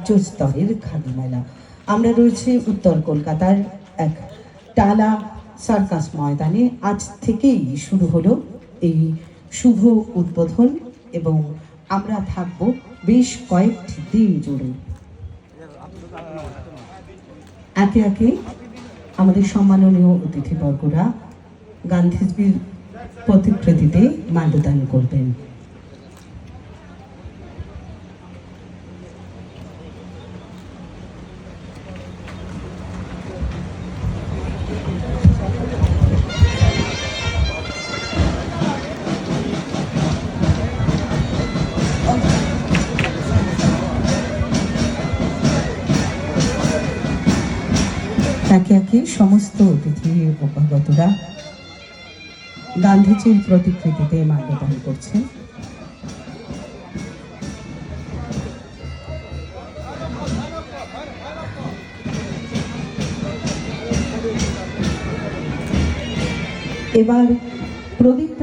রাজ্য স্তরের খাদি মেলা। আমরা রয়েছে উত্তর কলকাতার এক টালা সার্কাস ময়দানে। আজ থেকেই শুরু হলো এই শুভ উদ্বোধন এবং আমরা থাকবো বেশ কয়েকটি দিন জুড়ে। একে একে আমাদের সম্মাননীয় অতিথিবর্গরা গান্ধীজির প্রতিকৃতিতে মাল্যদান করবেন। একে একে সমস্ত অতিথি উপাগতরা গান্ধীজির প্রতিকৃতিতে মাল্যদান করছেন। এবার প্রদীপ